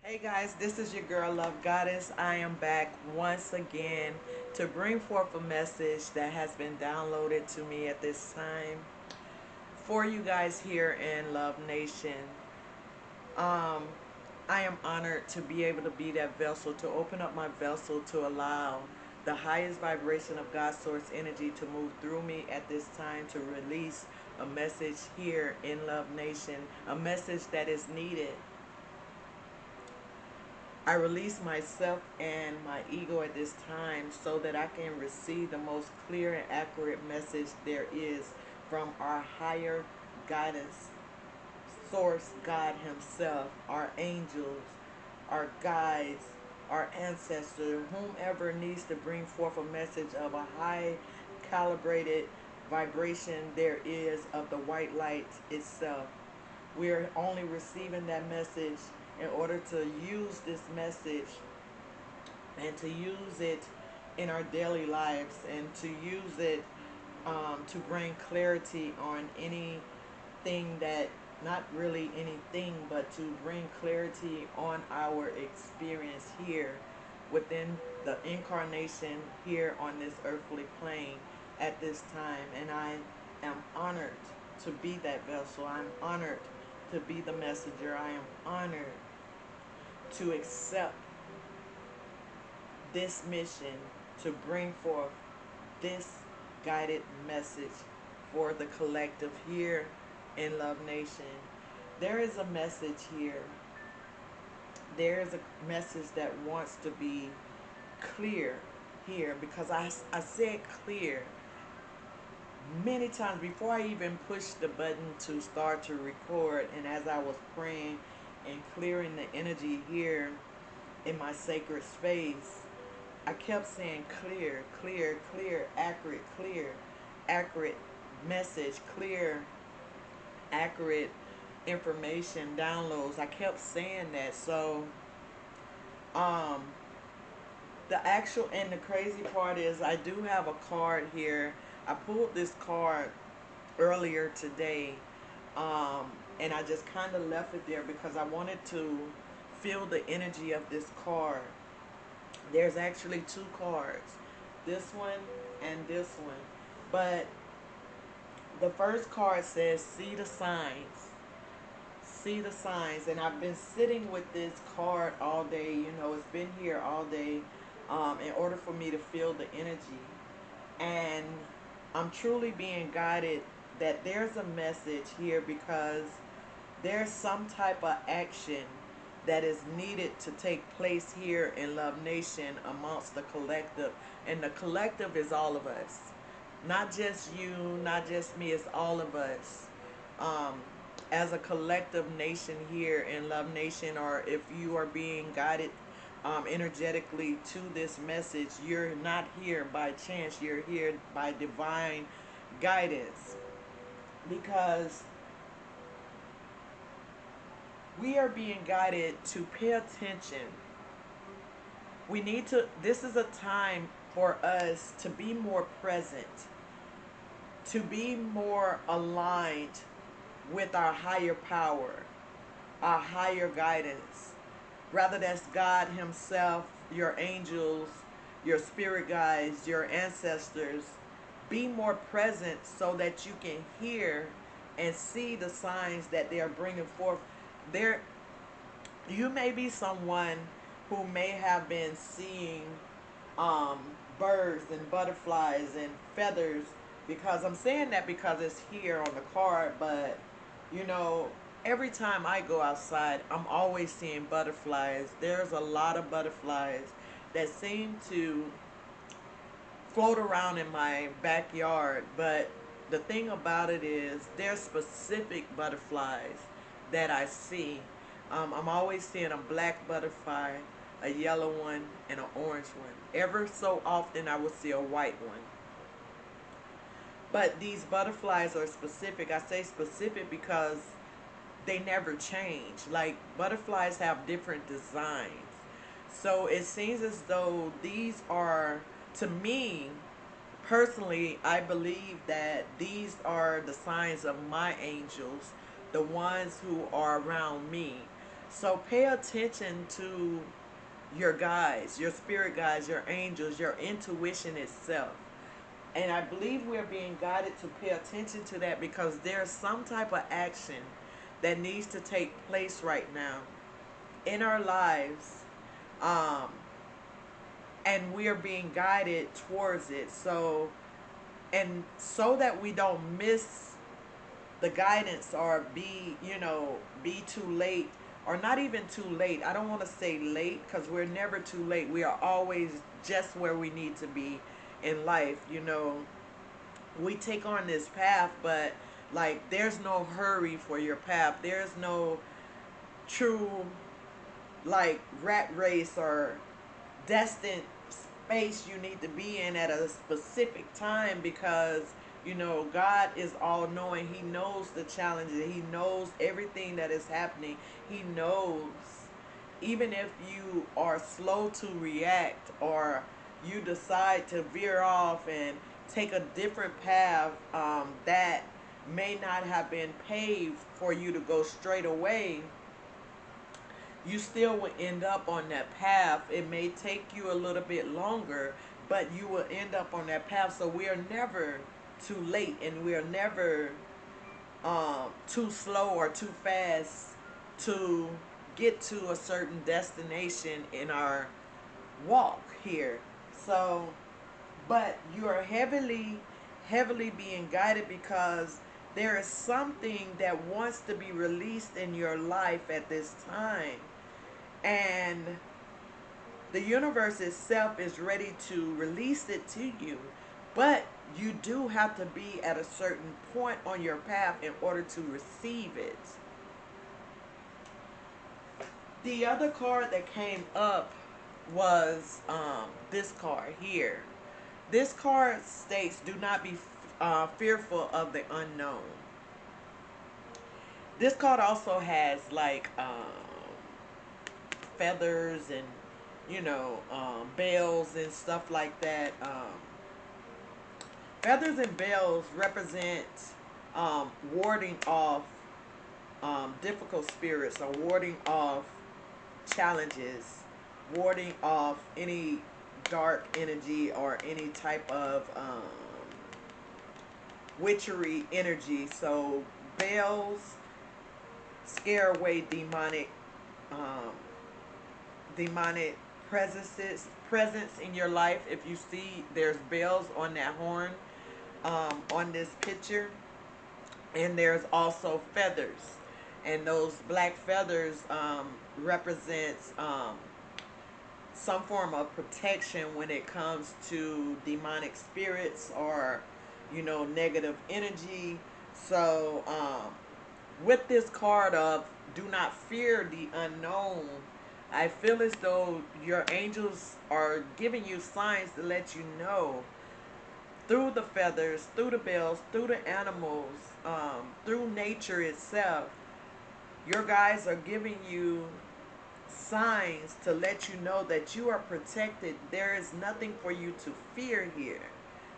Hey guys, this is your girl Love Goddess. I am back once again to bring forth a message that has been downloaded to me at this time for you guys here in Love Nation. Um, I am honored to be able to be that vessel, to open up my vessel to allow the highest vibration of God's source energy to move through me at this time to release a message here in Love Nation, a message that is needed. I release myself and my ego at this time so that I can receive the most clear and accurate message there is from our higher guidance source, God Himself, our angels, our guides, our ancestors, whomever needs to bring forth a message of a high calibrated vibration there is of the white light itself. We're only receiving that message in order to use this message and to use it in our daily lives and to use it to bring clarity on anything that, not really anything, but to bring clarity on our experience here within the incarnation here on this earthly plane at this time. And I am honored to be that vessel. I'm honored to be the messenger. I am honored to accept this mission to bring forth this guided message for the collective here in Love Nation. There is a message here. There is a message that wants to be clear here, because I said clear many times before I even pushed the button to start to record, and as I was praying and clearing the energy here in my sacred space, I kept saying clear, clear, clear, accurate message, clear, accurate information, downloads. I kept saying that. So um the actual, and the crazy part is I do have a card here. I pulled this card earlier today, and I just kind of left it there because I wanted to feel the energy of this card. There's actually two cards, this one and this one, but the first card says see the signs. See the signs. And I've been sitting with this card all day. It's been here all day, in order for me to feel the energy. And I'm truly being guided that there's a message here because there's some type of action that is needed to take place here in Love Nation amongst the collective. And the collective is all of us. Not just you, not just me, it's all of us. Um, as a collective nation here in Love Nation, or if you are being guided energetically to this message, you're not here by chance, you're here by divine guidance, because we are being guided to pay attention. We need to, this is a time for us to be more present, to be more aligned with our higher power, our higher guidance. Rather, that's God Himself, your angels, your spirit guides, your ancestors. Be more present so that you can hear and see the signs that they are bringing forth. There, you may be someone who may have been seeing um, birds and butterflies and feathers, because I'm saying that because it's here on the card, but you know, every time I go outside, I'm always seeing butterflies. There's a lot of butterflies that seem to float around in my backyard, but the thing about it is there's specific butterflies that I see. I'm always seeing a black butterfly, a yellow one, and an orange one. Ever so often I will see a white one. But these butterflies are specific. I say specific because they never change. Like, butterflies have different designs. So it seems as though these are, to me, personally, I believe that these are the signs of my angels, the ones who are around me. So pay attention to your guides, your spirit guides, your angels, your intuition itself. And I believe we're being guided to pay attention to that because there's some type of action that needs to take place right now in our lives. Um, and we are being guided towards it. So, and so that we don't miss the guidance or be, be too late or not even too late. I don't want to say late because we're never too late. We are always just where we need to be in life. We take on this path, but like there's no hurry for your path. There's no true like rat race or destined space you need to be in at a specific time because God is all knowing. He knows the challenges. He knows everything that is happening. He knows even if you are slow to react or you decide to veer off and take a different path that may not have been paved for you to go straight away, you still will end up on that path. It may take you a little bit longer, but you will end up on that path. So we are never too late, and we are never too slow or too fast to get to a certain destination in our walk here. So, but you are heavily, heavily being guided because there is something that wants to be released in your life at this time. And the universe itself is ready to release it to you. But you do have to be at a certain point on your path in order to receive it. The other card that came up was this card here. This card states, do not be fearful of the unknown. This card also has like feathers and bells and stuff like that. Feathers and bells represent warding off difficult spirits or warding off challenges, warding off any dark energy or any type of witchery energy. So bells scare away um, demonic presence in your life. If you see there's bells on that horn on this picture, and there's also feathers, and those black feathers represents some form of protection when it comes to demonic spirits or negative energy. So with this card of do not fear the unknown, I feel as though your angels are giving you signs to let you know through the feathers, through the bells, through the animals, through nature itself. Your guides are giving you signs to let you know that you are protected. There is nothing for you to fear here.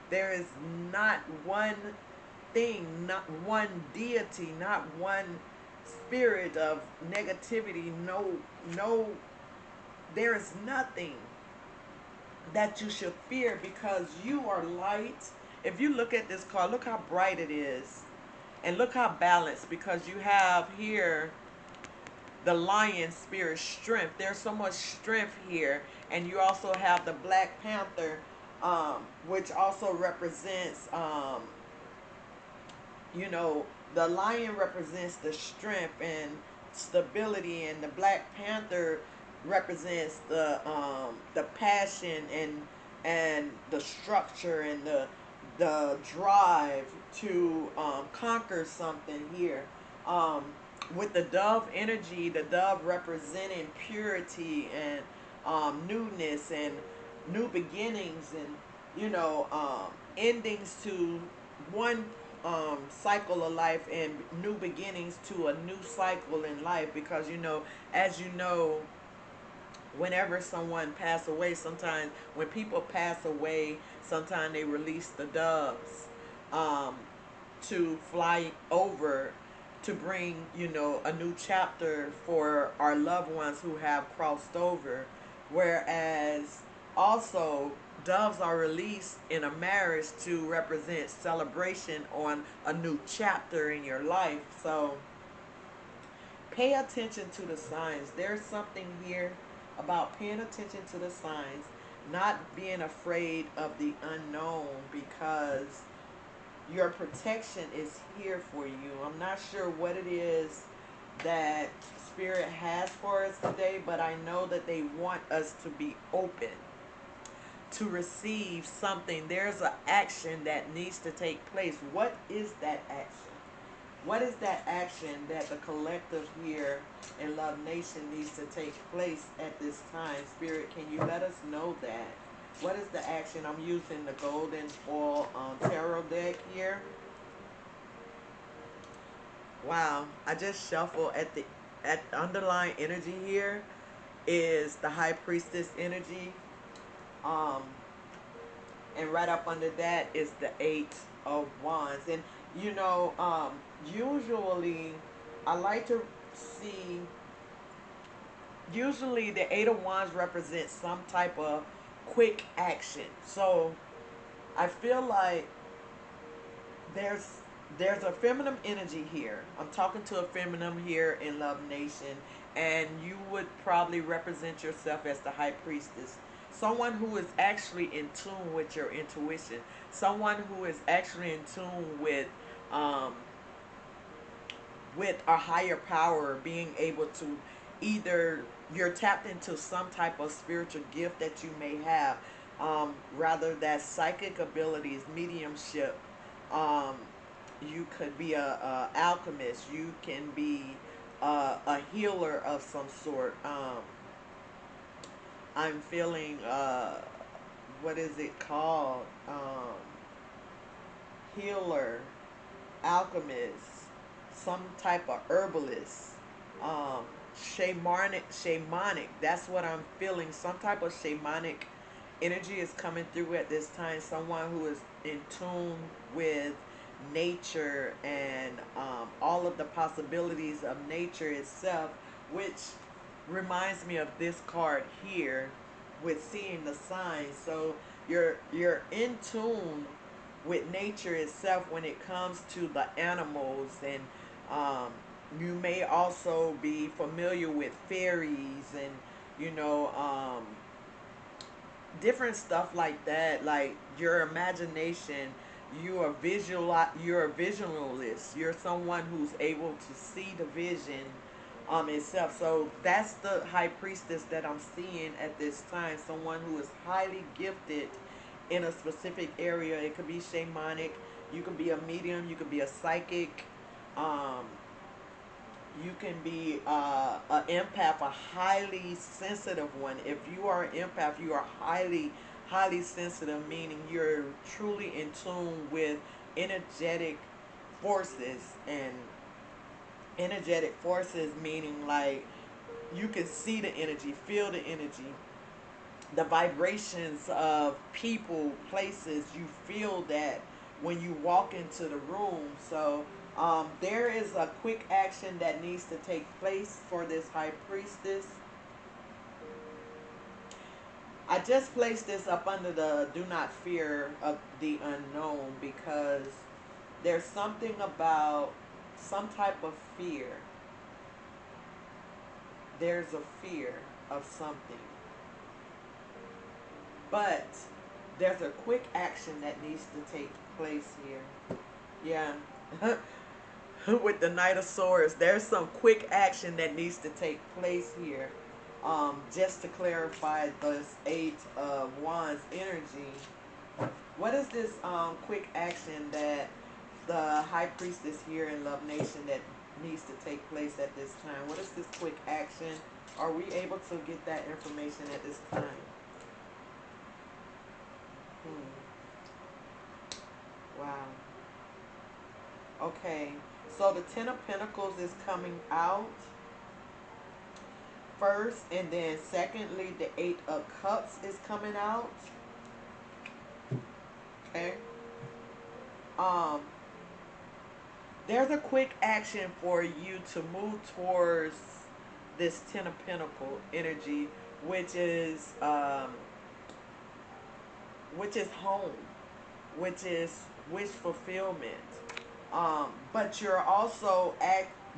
There is not one thing, not one deity, not one spirit of negativity. No, there is nothing that you should fear because you are light. If you look at this card, look how bright it is. And look how balanced, because you have here the lion spirit strength. There's so much strength here. And you also have the Black Panther, which also represents, the lion represents the strength and stability, and the Black Panther represents the passion and the structure and the drive to conquer something here. With the dove energy, the dove representing purity and newness and new beginnings and endings to one cycle of life and new beginnings to a new cycle in life. Because as you know, whenever someone pass away, sometimes when people pass away, sometimes they release the doves to fly over to bring, you know, a new chapter for our loved ones who have crossed over. Whereas also doves are released in a marriage to represent celebration on a new chapter in your life. So pay attention to the signs. There's something here about paying attention to the signs, not being afraid of the unknown, because your protection is here for you. I'm not sure what it is that Spirit has for us today, but I know that they want us to be open to receive something. There's an action that needs to take place. What is that action? What is that action that the collective here in Love Nation needs to take place at this time? Spirit, can you let us know that? What is the action? I'm using the Golden Foil Tarot deck here. Wow, I just shuffled at the underlying energy here is the High Priestess energy. And right up under that is the Eight of Wands. And you know, usually I like to see, usually the Eight of Wands represents some type of quick action. So I feel like there's a feminine energy here. I'm talking to a feminine here in Love Nation, and you would probably represent yourself as the High Priestess. Someone who is actually in tune with your intuition. Someone who is actually in tune with a higher power, being able to either you're tapped into some type of spiritual gift that you may have, rather that's psychic abilities, mediumship. You could be a alchemist. You can be a healer of some sort. I'm feeling what is it called? Healer, alchemist, some type of herbalist, shamanic. That's what I'm feeling. Some type of shamanic energy is coming through at this time. Someone who is in tune with nature and all of the possibilities of nature itself, which reminds me of this card here with seeing the signs. So you're in tune with nature itself when it comes to the animals, and you may also be familiar with fairies and you know different stuff like that. Like your imagination, you're a visualist. You're someone who's able to see the vision itself. So that's the High Priestess that I'm seeing at this time. Someone who is highly gifted in a specific area. It could be shamanic, you can be a medium, you could be a psychic, you can be an empath, a highly sensitive one. If you are an empath, you are highly sensitive, meaning you're truly in tune with energetic forces. And energetic forces meaning like you can see the energy, feel the energy, the vibrations of people, places. You feel that when you walk into the room. So there is a quick action that needs to take place for this High Priestess. I just placed this up under the do not fear of the unknown, because there's something about some type of fear. There's a fear of something. But there's a quick action that needs to take place here. Yeah. With the Knight of Swords, there's some quick action that needs to take place here. Just to clarify this Eight of Wands energy, what is this quick action that the High Priestess here in Love Nation that needs to take place at this time? What is this quick action? Are we able to get that information at this time? Wow. Okay. So the Ten of Pentacles is coming out first, and then secondly, the Eight of Cups is coming out. Okay. There's a quick action for you to move towards this Ten of Pentacle energy, which is um, which is home, which is wish fulfillment. But you're also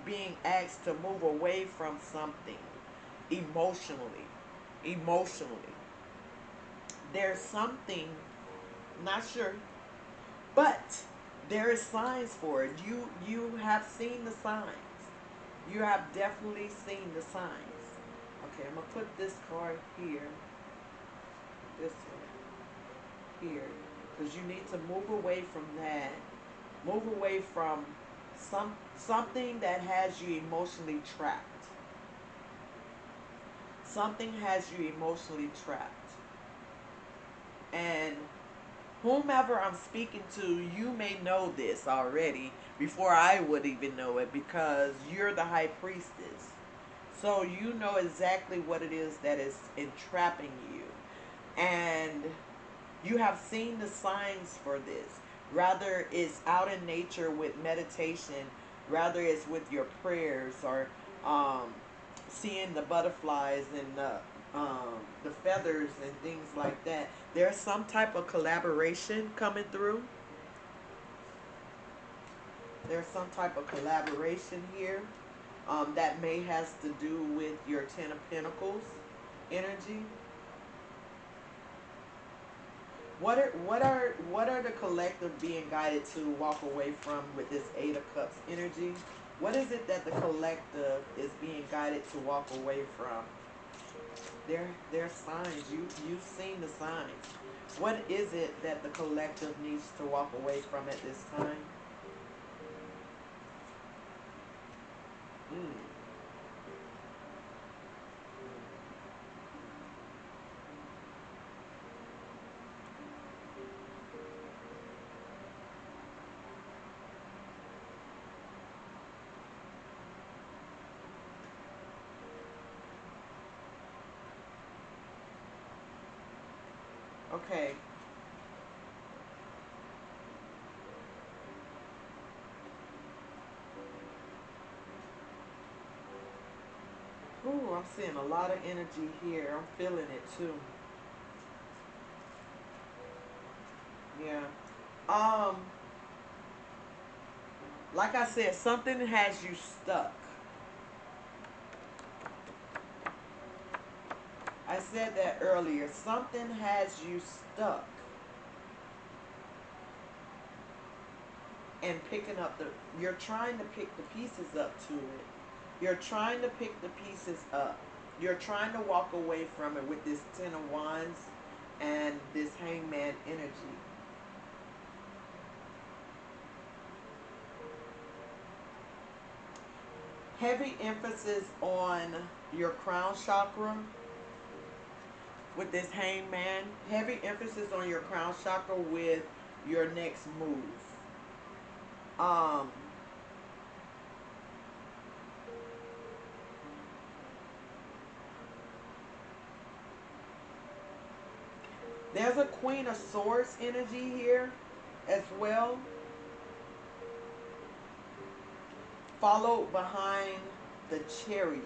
being asked to move away from something emotionally. Emotionally, there's something, not sure, but there is signs for it. You have seen the signs. You have definitely seen the signs. Okay, I'm gonna put this card here, this one here, because you need to move away from that. Move away from something that has you emotionally trapped. Something has you emotionally trapped. And whomever I'm speaking to, you may know this already before I would even know it, because you're the high priestess. So you know exactly what it is that is entrapping you. And you have seen the signs for this. Rather it's out in nature with meditation, rather it's with your prayers, or um, seeing the butterflies and the feathers and things like that. There's some type of collaboration coming through. There's some type of collaboration here that may has to do with your Ten of Pentacles energy. What are the collective being guided to walk away from with this Eight of Cups energy? What is it that the collective is being guided to walk away from? There's signs. You've seen the signs. What is it that the collective needs to walk away from at this time? Mm. Okay. Ooh, I'm seeing a lot of energy here. I'm feeling it too. Yeah. Um, like I said, something has you stuck. I said that earlier. Something has you stuck and picking up the, you're trying to pick the pieces up to it. You're trying to pick the pieces up. You're trying to walk away from it with this Ten of Wands and this Hangman energy. Heavy emphasis on your crown chakra with this Hangman. Heavy emphasis on your crown chakra with your next move. Um, there's a Queen of Swords energy here as well, followed behind the Chariot.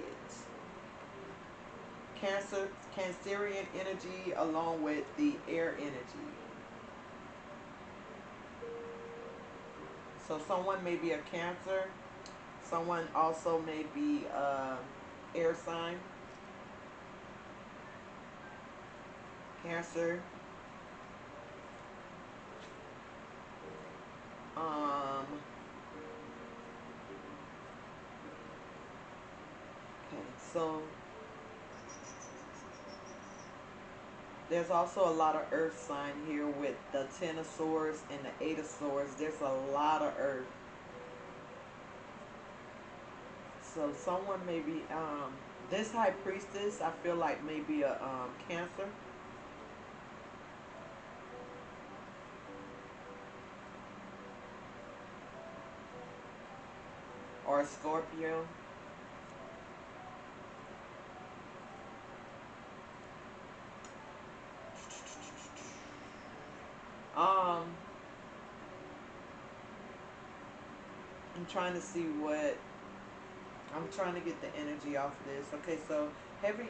Cancerian energy along with the air energy. So someone may be a Cancer. Someone also may be air sign. Cancer. Um, okay, so there's also a lot of earth sign here with the Ten of Swords and the Eight of Swords. There's a lot of earth. So someone may be, this high priestess, I feel like maybe a Cancer or a Scorpio. Um, trying to see what, I'm trying to get the energy off this. Okay, so heavy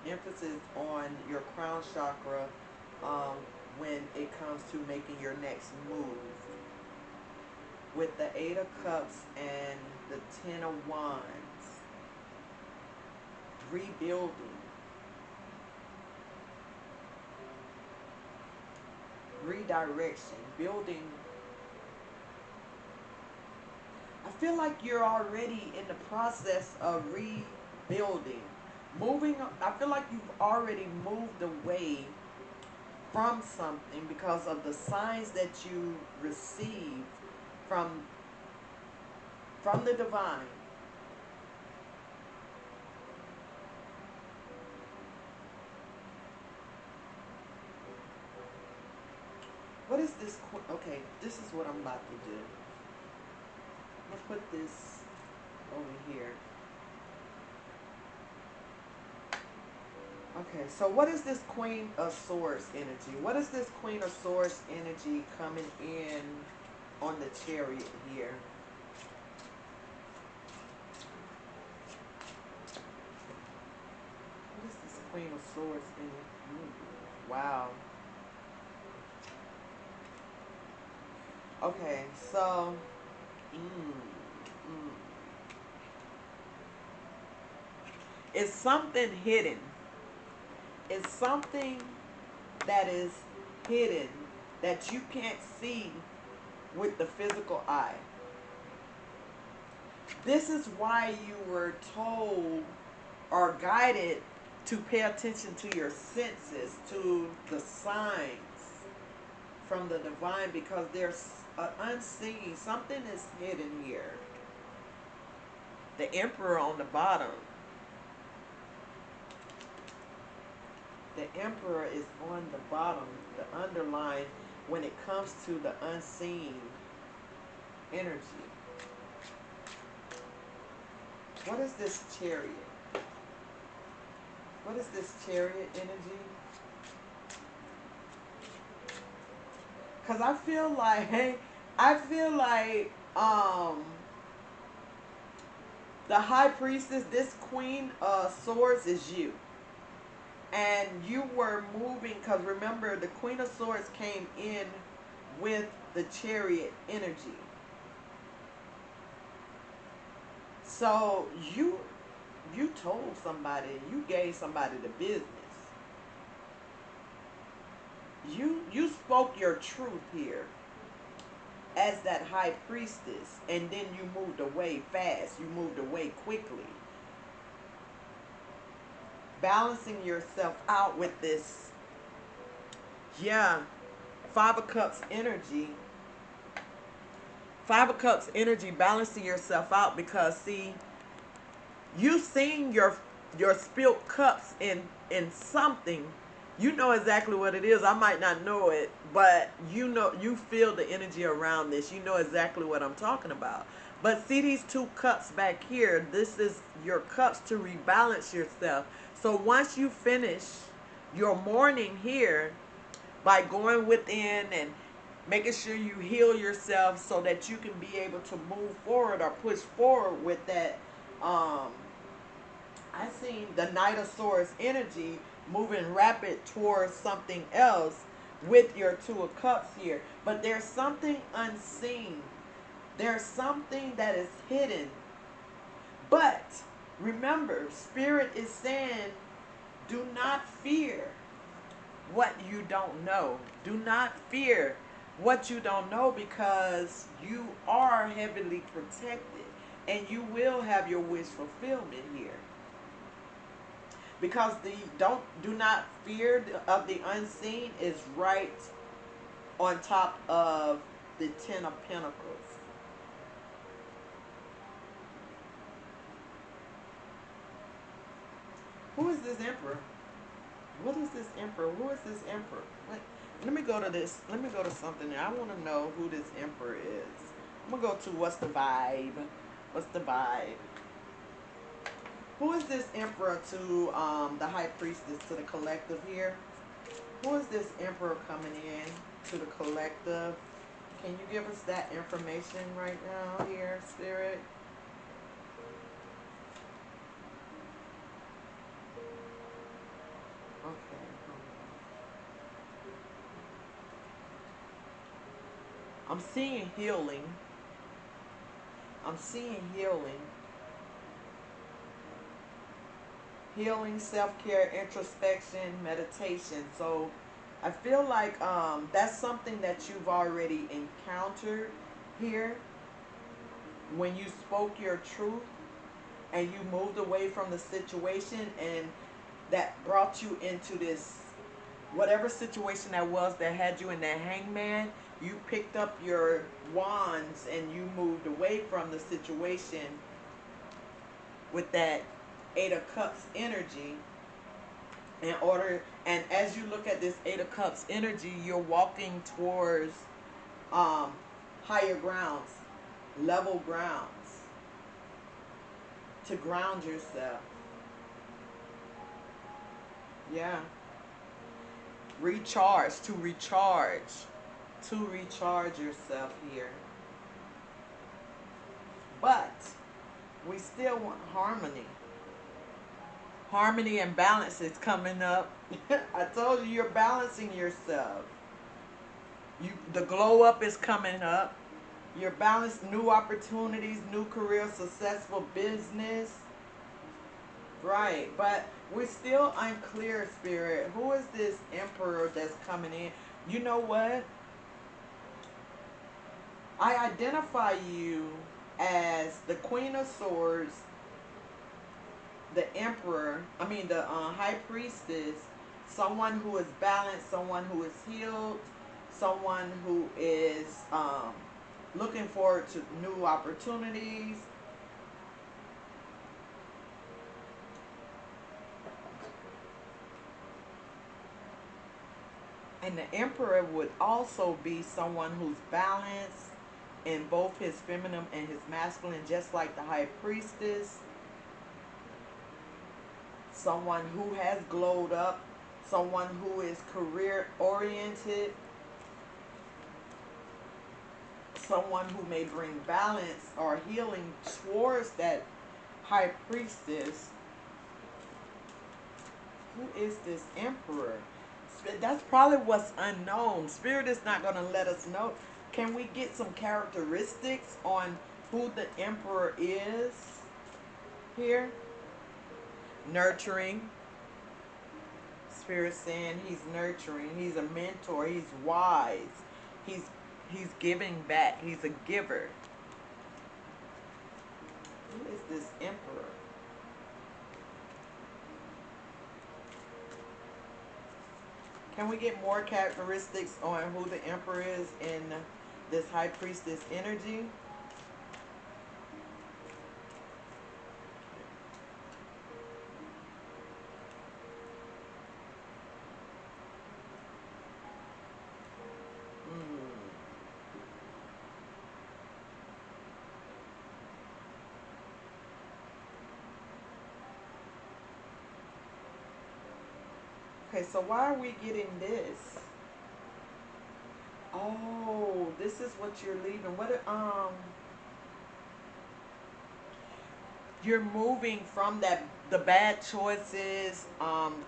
emphasis on your crown chakra um, when it comes to making your next move. With the Eight of Cups and the Ten of Wands. Rebuilding. Redirection. Building. I feel like you're already in the process of rebuilding. Moving, I feel like you've already moved away from something because of the signs that you received from the divine. What is this? Okay, this is what I'm about to do. I'm gonna put this over here. Okay, so what is this Queen of Swords energy? What is this Queen of Swords energy coming in on the Chariot here? What is this Queen of Swords energy? Ooh, wow. Okay, so it's something hidden. It's something that is hidden that you can't see with the physical eye. This is why you were told or guided to pay attention to your senses, to the signs from the divine, because there's an unseen, something is hidden here. The Emperor on the bottom. The Emperor is on the bottom, the underline, when it comes to the unseen energy. What is this Chariot? What is this Chariot energy? Because I feel like the High Priestess, this Queen of Swords is you. And you were moving, because remember, the Queen of Swords came in with the Chariot energy. So you told somebody, you gave somebody the business. You spoke your truth here as that High Priestess, and then you moved away fast. You moved away quickly. Balancing yourself out with this, yeah, Five of Cups energy. Five of Cups energy, balancing yourself out, because see, you seen your spilled cups in something. You know exactly what it is. I might not know it, but you know, you feel the energy around this. You know exactly what I'm talking about. But see these two cups back here, this is your cups to rebalance yourself. So once you finish your morning here by going within and making sure you heal yourself so that you can be able to move forward or push forward with that, I seen the Knight of Swords energy moving rapid towards something else with your Two of Cups here. But there's something unseen. There's something that is hidden. But remember, Spirit is saying, do not fear what you don't know. Do not fear what you don't know, because you are heavily protected and you will have your wish fulfillment here. Because the do not fear of the unseen is right on top of the Ten of Pentacles. Who is this Emperor? What is this Emperor? Who is this Emperor? Wait, let me go to this. Let me go to something. I want to know who this Emperor is. I'm going to go to what's the vibe? What's the vibe? Who is this Emperor to the High Priestess, to the collective here? Who is this Emperor coming in to the collective? Can you give us that information right now here, Spirit? Okay. I'm seeing healing. I'm seeing healing. Healing, self-care, introspection, meditation. So I feel like that's something that you've already encountered here when you spoke your truth and you moved away from the situation, and that brought you into this whatever situation that was that had you in that hangman. You picked up your wands and you moved away from the situation with that Eight of Cups energy, in order, and as you look at this Eight of Cups energy, you're walking towards um higher grounds, level grounds, to ground yourself. Yeah. Recharge, to recharge yourself here. But we still want harmony. Harmony and balance is coming up. I told you, you're balancing yourself. The glow up is coming up. You're balanced, new opportunities, new career, successful business. Right, but we're still unclear, Spirit. Who is this emperor that's coming in? You know what? I identify you as the Queen of Swords, the Emperor, the High Priestess, someone who is balanced, someone who is healed, someone who is looking forward to new opportunities. And the Emperor would also be someone who's balanced in both his feminine and his masculine, just like the High Priestess. Someone who has glowed up, someone who is career oriented, someone who may bring balance or healing towards that High Priestess. Who is this Emperor? That's probably what's unknown. Spirit is not going to let us know. Can we get some characteristics on who the Emperor is here? Nurturing. Spirit saying he's nurturing. He's a mentor. He's wise. He's giving back. He's a giver. Who is this Emperor? Can we get more characteristics on who the Emperor is in this High Priestess energy? Okay, so why are we getting this? Oh, this is what you're leaving. You're moving from the bad choices,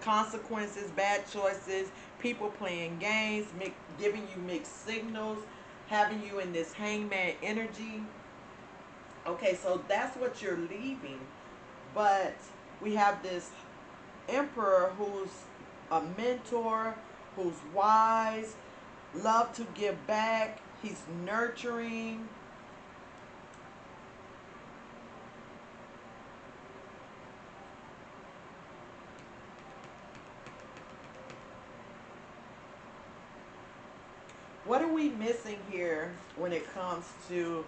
consequences, bad choices, people playing games, giving you mixed signals, having you in this hangman energy. Okay, so that's what you're leaving. But we have this Emperor who's a mentor, who's wise, love to give back, he's nurturing. What are we missing here when it comes to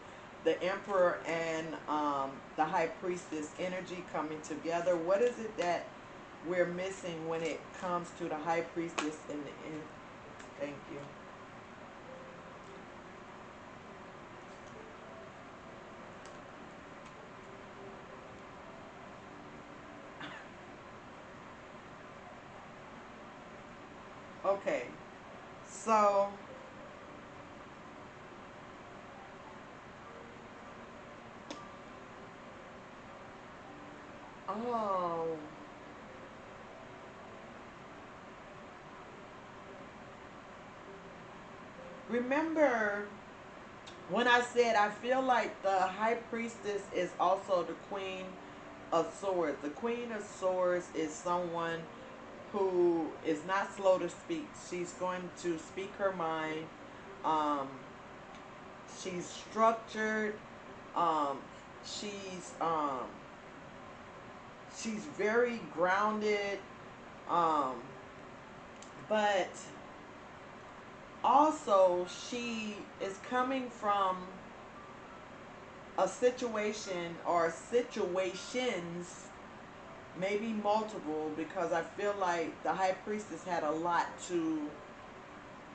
the Emperor and the High Priestess energy coming together? What is it that we're missing when it comes to the High Priestess and the end? Thank you. Okay, so Oh, remember when I said I feel like the high priestess is also the queen of swords. The queen of swords is someone who is not slow to speak. She's going to speak her mind. Um, she's structured. Um, she's um, she's very grounded. Um, but also she is coming from a situation or situations, maybe multiple, because I feel like the high priestess had a lot to,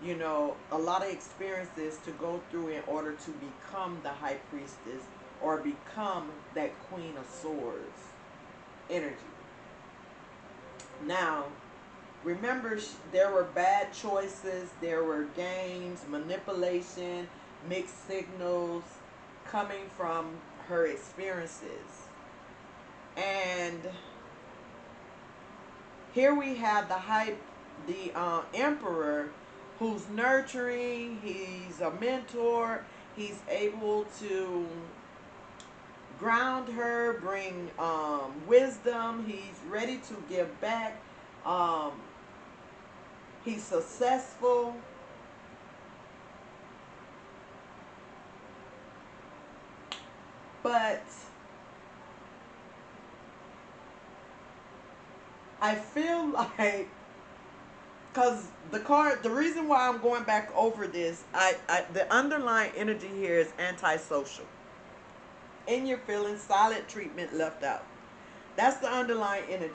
a lot of experiences to go through in order to become the high priestess or become that queen of swords energy. Now, remember, there were bad choices, there were games, manipulation, mixed signals coming from her experiences. And here we have the emperor, who's nurturing. He's a mentor. He's able to ground her, bring wisdom. He's ready to give back. Um, he's successful. But I feel like, because the reason why I'm going back over this, the underlying energy here is antisocial. In your feelings, silent treatment left out. That's the underlying energy.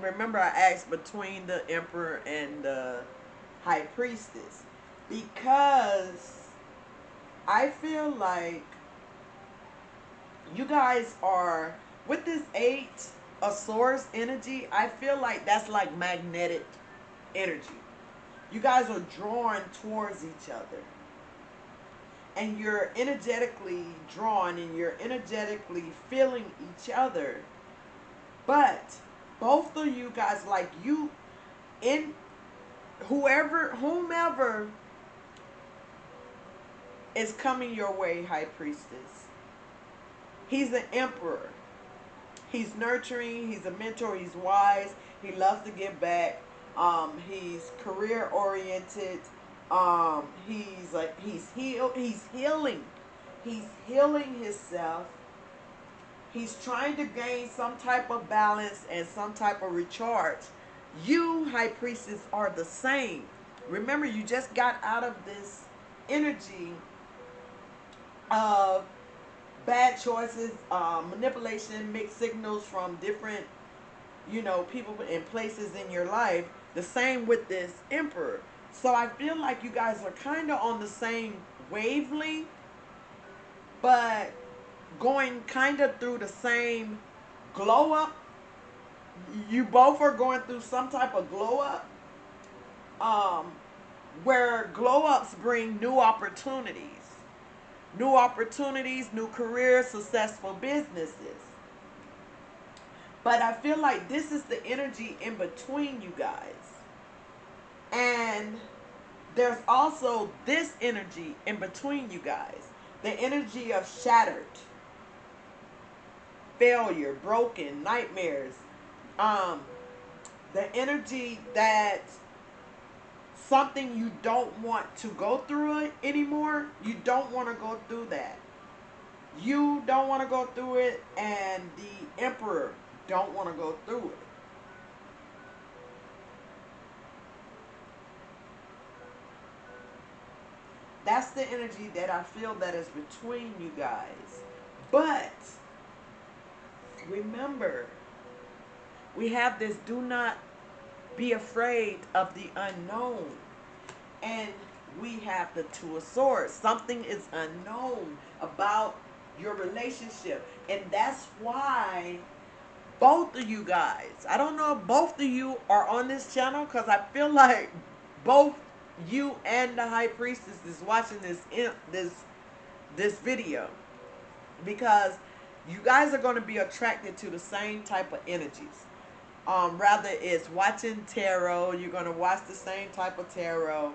Remember I asked between the emperor and the high priestess. Because I feel like you guys are, with this 8 of Swords energy, I feel like that's like magnetic energy. You guys are drawn towards each other. And you're energetically drawn and you're energetically feeling each other. But both of you guys, like you, in whomever is coming your way, high priestess. He's an emperor. He's nurturing. He's a mentor. He's wise. He loves to give back. He's career oriented. He's healed. He's healing. He's healing himself. He's trying to gain some type of balance and some type of recharge. You, high priestess, are the same. Remember, you just got out of this energy of bad choices, manipulation, mixed signals from different, people and places in your life. The same with this emperor. So I feel like you guys are kind of on the same wavelength, but going kind of through the same glow up. You both are going through some type of glow up, um, where glow ups bring new opportunities, new careers, successful businesses. But I feel like this is the energy in between you guys. And there's also this energy in between you guys. The energy of shattered, failure, broken, nightmares. Um, the energy that something you don't want to go through it anymore. You don't want to go through that. You don't want to go through it, and the emperor don't want to go through it. That's the energy that I feel that is between you guys. But remember, we have this do not be afraid of the unknown. And we have the Two of Swords. Something is unknown about your relationship. And that's why both of you guys, I don't know if both of you are on this channel, because I feel like both you and the high priestess is watching this video, because You guys are going to be attracted to the same type of energies. Rather it's watching tarot, you're going to watch the same type of tarot.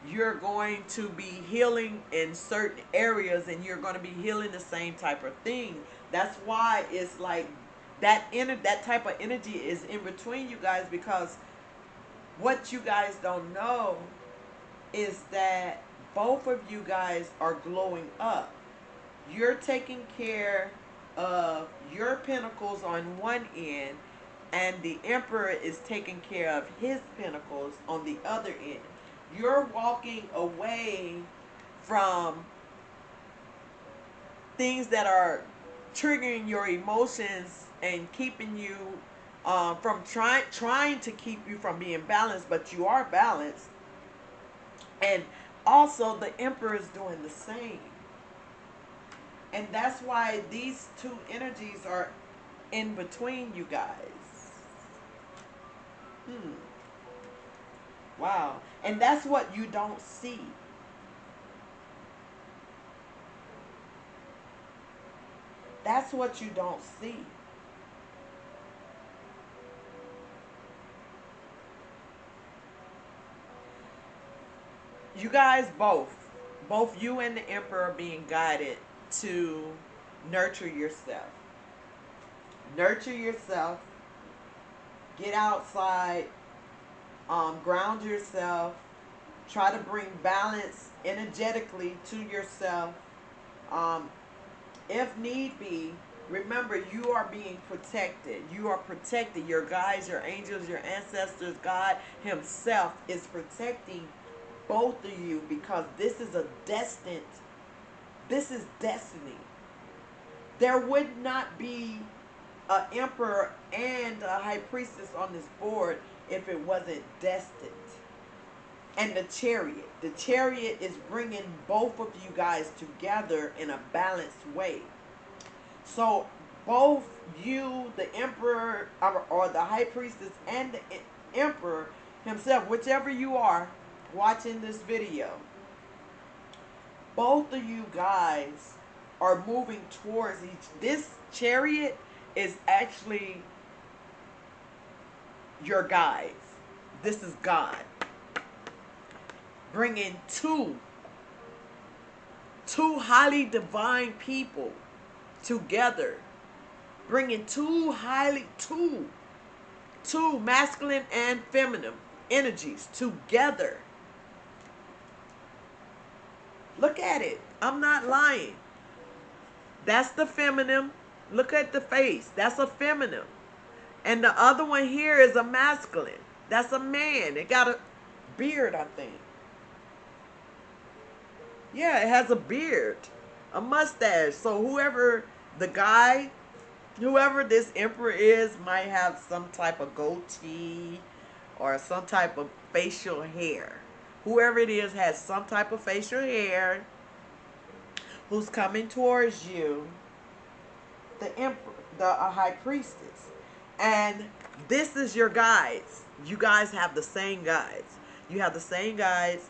You're going to be healing in certain areas, and you're going to be healing the same type of thing. That's why it's like that type of energy is in between you guys, because what you guys don't know is that both of you guys are glowing up. You're taking care of your pentacles on one end, and the Emperor is taking care of his pentacles on the other end. You're walking away from things that are triggering your emotions and keeping you from trying to keep you from being balanced, but you are balanced. And also the Emperor is doing the same. And that's why these two energies are in between you guys. Wow. And that's what you don't see. That's what you don't see. You guys both you and the Emperor are being guided to nurture yourself. Nurture yourself. Get outside. Ground yourself. Try to bring balance energetically to yourself. If need be, remember you are being protected. You are protected. Your guides, your angels, your ancestors, God himself is protecting both of you, because this is destiny. There would not be an Emperor and a High Priestess on this board if it wasn't destined. And the Chariot is bringing both of you guys together in a balanced way. So both you, the Emperor, or the High Priestess, and the Emperor himself, whichever you are watching this video, both of you guys are moving towards this Chariot is actually your guides. This is God bringing two highly divine people together, bringing two masculine and feminine energies together. Look at it. I'm not lying. That's the feminine. Look at the face. That's a feminine. And the other one here is a masculine. That's a man. It got a beard, I think. Yeah, it has a beard. A mustache. So whoever this Emperor is might have some type of goatee or some type of facial hair. Whoever it is has some type of facial hair who's coming towards you, the Emperor, the High Priestess. And this is your guides. You guys have the same guides. You have the same guides.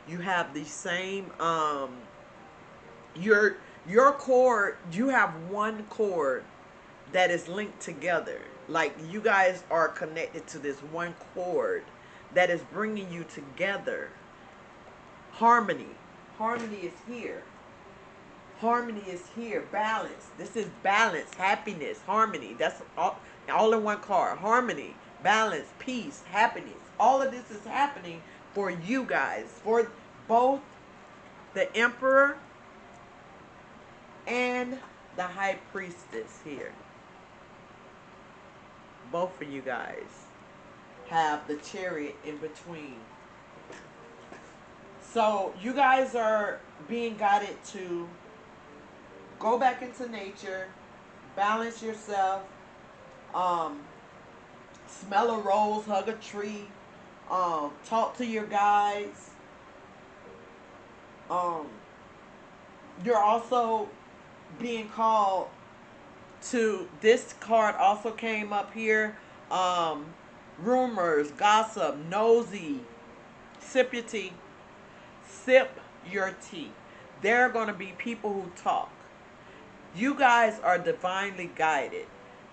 You have the same, your cord, you have one cord that is linked together. Like you guys are connected to this one cord that is bringing you together. Harmony. Harmony is here. Harmony is here. Balance. This is balance, happiness, harmony. That's all in one card. Harmony, balance, peace, happiness. All of this is happening for you guys. For both the Emperor and the High Priestess here. Both of you guys have the Chariot in between. So you guys are being guided to go back into nature, balance yourself, smell a rose, hug a tree, talk to your guides. You're also being called to, this card also came up here, rumors, gossip, nosy, sip your tea. Sip your tea. There are going to be people who talk. You guys are divinely guided.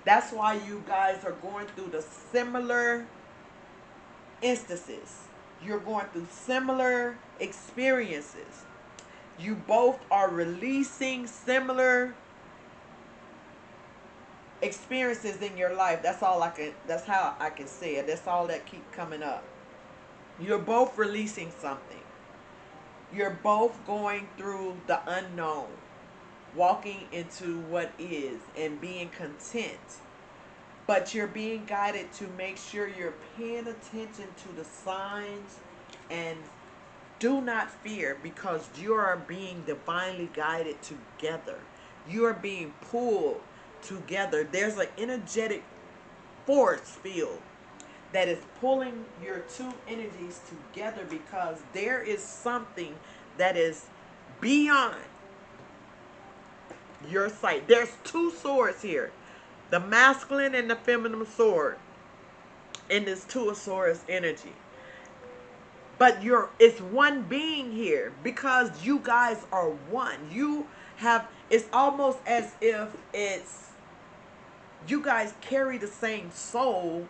That's why you guys are going through the similar instances. You're going through similar experiences. You both are releasing similar experiences in your life. That's how I can say it. That's all that keep coming up. You're both releasing something. You're both going through the unknown, walking into what is and being content. But you're being guided to make sure you're paying attention to the signs and do not fear, because you are being divinely guided together. You are being pulled together. There's an energetic force field that is pulling your two energies together, because there is something that is beyond your sight. There's two swords here, the masculine and the feminine sword in this two-of-swords energy. But it's one being here, because you guys are one. You have, it's almost as if it's, you guys carry the same soul,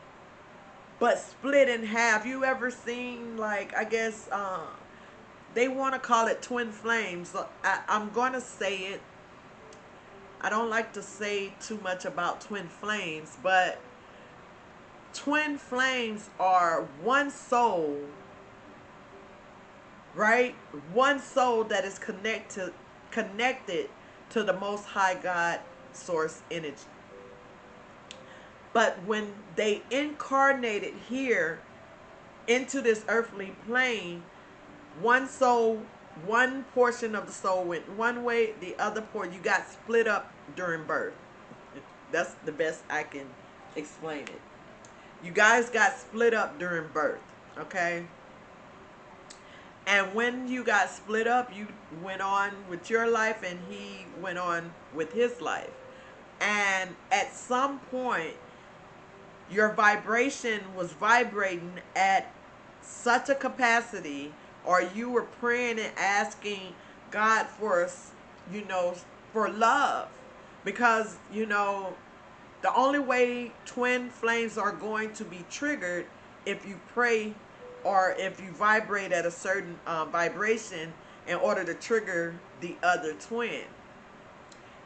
but split in half. You ever seen, like, I guess, they want to call it twin flames. So I'm going to say it. I don't like to say too much about twin flames, but twin flames are one soul, right? One soul that is connected to the Most High God source energy. But when they incarnated here into this earthly plane, one soul, one portion of the soul went one way, the other portion, you got split up during birth. That's the best I can explain it. You guys got split up during birth, okay? And when you got split up, you went on with your life and he went on with his life. And at some point, your vibration was vibrating at such a capacity, or you were praying and asking God for, for love. Because, the only way twin flames are going to be triggered if you pray or if you vibrate at a certain vibration in order to trigger the other twin.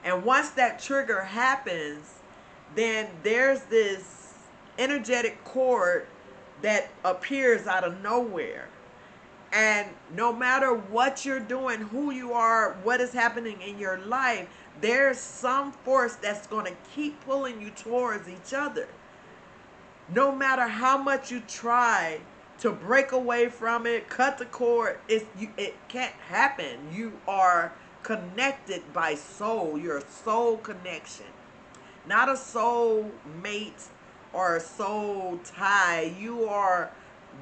And once that trigger happens, then there's this energetic cord that appears out of nowhere. And no matter what you're doing, who you are, what is happening in your life, there's some force that's going to keep pulling you towards each other. No matter how much you try to break away from it, cut the cord, it can't happen. You are connected by soul. You're a soul connection, not a soul mate or a soul tie. You are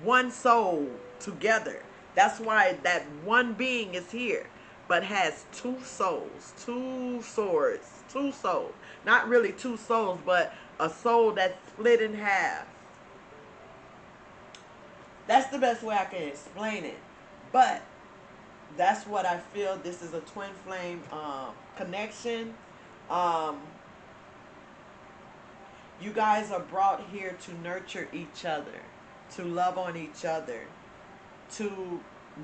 one soul together. That's why that one being is here, but has two souls, two swords, two souls. Not really two souls, but a soul that's split in half. That's the best way I can explain it. But that's what I feel. This is a twin flame connection. Um, you guys are brought here to nurture each other, to love on each other, to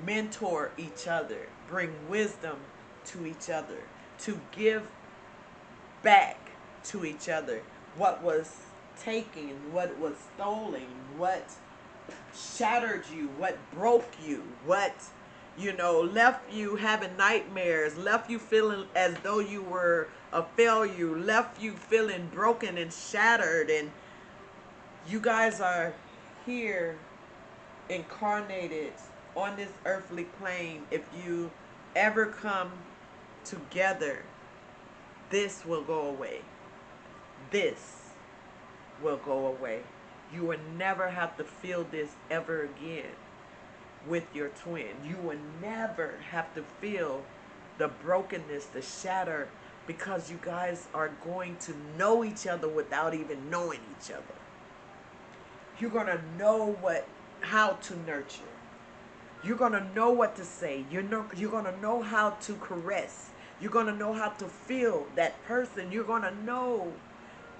mentor each other, bring wisdom to each other, to give back to each other what was taken, what was stolen, what shattered you, what broke you, what left you having nightmares, left you feeling as though you were a failure, left you feeling broken and shattered. And you guys are here incarnated on this earthly plane. If you ever come together, this will go away. This will go away. You will never have to feel this ever again with your twin. You will never have to feel the brokenness, the shatter, because you guys are going to know each other without even knowing each other. You're going to know how to nurture. You're going to know what to say. You're going to know how to caress. You're going to know how to feel that person. You're going to know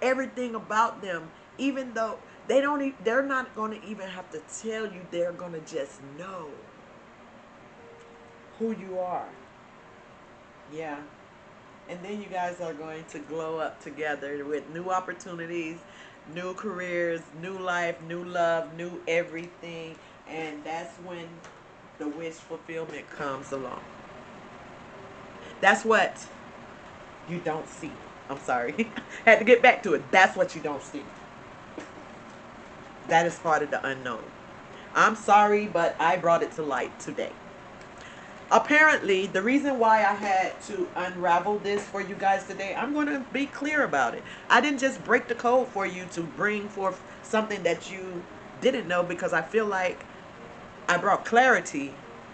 everything about them, even though they're not going to even have to tell you. They're going to just know who you are. Yeah. And then you guys are going to glow up together with new opportunities, new careers, new life, new love, new everything. And that's when the wish fulfillment comes along. That's what you don't see. I'm sorry. Had to get back to it. That's what you don't see. That is part of the unknown. I'm sorry, but I brought it to light today. Apparently, the reason why I had to unravel this for you guys today, I'm going to be clear about it. I didn't just break the code for you to bring forth something that you didn't know, because I feel like I brought clarity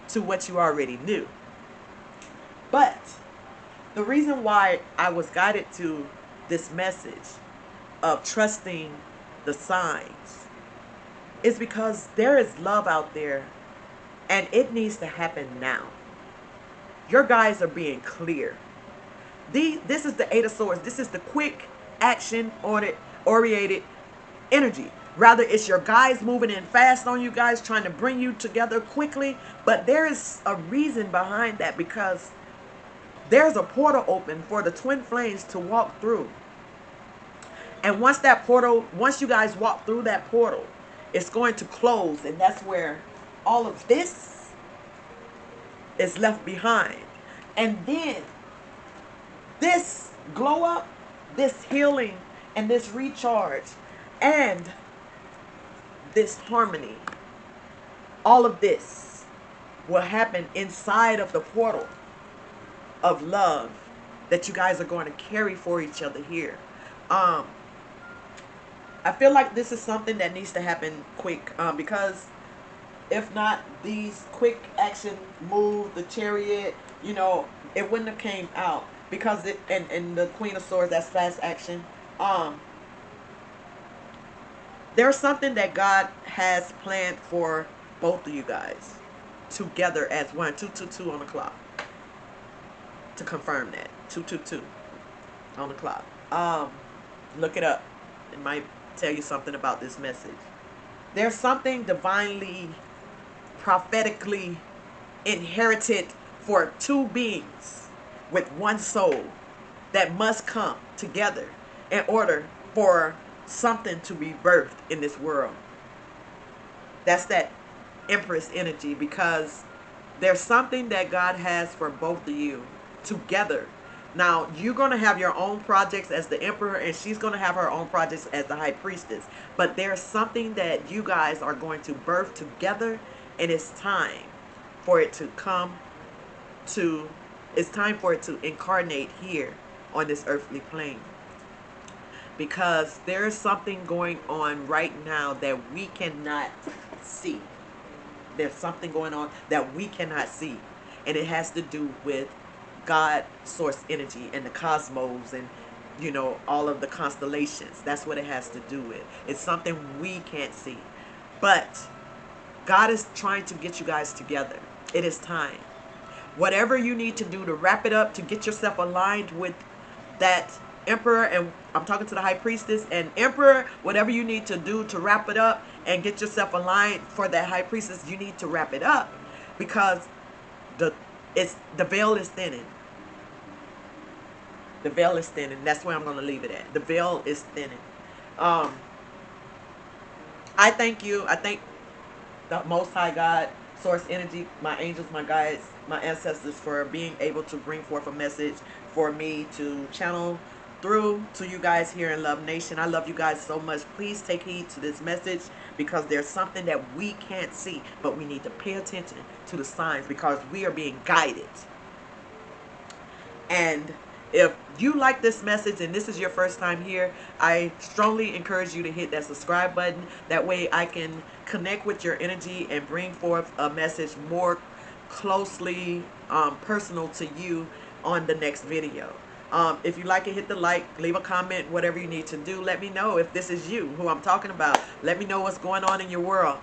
to what you already knew. But the reason why I was guided to this message of trusting the signs is because there is love out there, and it needs to happen now. Your guys are being clear. This is the Eight of Swords. This is the quick action oriented energy. Rather, it's your guys moving in fast on you guys, trying to bring you together quickly. But there is a reason behind that, because there's a portal open for the twin flames to walk through. And once you guys walk through that portal, it's going to close. And that's where all of this is left behind. And then this glow up, this healing, and this recharge, and this harmony, all of this will happen inside of the portal of love that you guys are going to carry for each other here. I feel like this is something that needs to happen quick, because if not, these quick action move, the Chariot, it wouldn't have came out, because and the Queen of Swords, that's fast action. There's something that God has planned for both of you guys together as one. 222 on the clock. To confirm that, 222 on the clock. Look it up. It might tell you something about this message. There's something divinely, prophetically inherited for two beings with one soul that must come together in order for something to be birthed in this world. That's that Empress energy, because there's something that God has for both of you together. Now, you're going to have your own projects as the Emperor, and she's going to have her own projects as the High Priestess. But there's something that you guys are going to birth together, and it's time for it to incarnate here on this earthly plane. Because there's something going on right now that we cannot see. There's something going on that we cannot see. And it has to do with God source energy and the cosmos and all of the constellations. That's what it has to do with. It's something we can't see. But God is trying to get you guys together. It is time. Whatever you need to do to wrap it up, to get yourself aligned with that Emperor, and I'm talking to the High Priestess and Emperor, whatever you need to do to wrap it up and get yourself aligned for that High Priestess, you need to wrap it up, because the veil is thinning. The veil is thinning. That's where I'm going to leave it at. The veil is thinning. I thank you. I thank the Most High God, Source Energy, my angels, my guides, my ancestors, for being able to bring forth a message for me to channel through to you guys here in Love Nation. I love you guys so much. Please take heed to this message, because there's something that we can't see, but we need to pay attention to the signs, because we are being guided. And if you like this message and this is your first time here, I strongly encourage you to hit that subscribe button. That way I can connect with your energy and bring forth a message more closely personal to you on the next video. If you like it, hit the like, leave a comment, whatever you need to do. Let me know if this is you, who I'm talking about. Let me know what's going on in your world.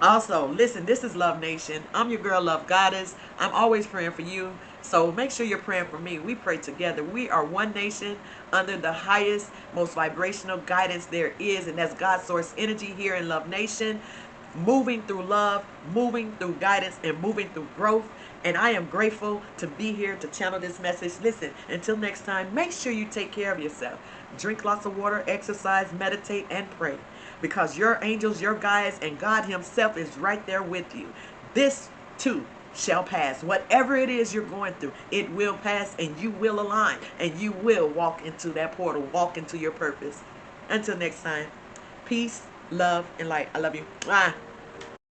Also, listen, this is Love Nation. I'm your girl, Love Goddess. I'm always praying for you. So make sure you're praying for me. We pray together. We are one nation under the highest, most vibrational guidance there is, and that's God's source energy here in Love Nation, moving through love, moving through guidance, and moving through growth. And I am grateful to be here to channel this message. Listen, until next time, make sure you take care of yourself. Drink lots of water, exercise, meditate, and pray. Because your angels, your guides, and God himself is right there with you. This too shall pass. Whatever it is you're going through, it will pass, and you will align, and you will walk into that portal, walk into your purpose. Until next time, peace, love, and light. I love you. Bye.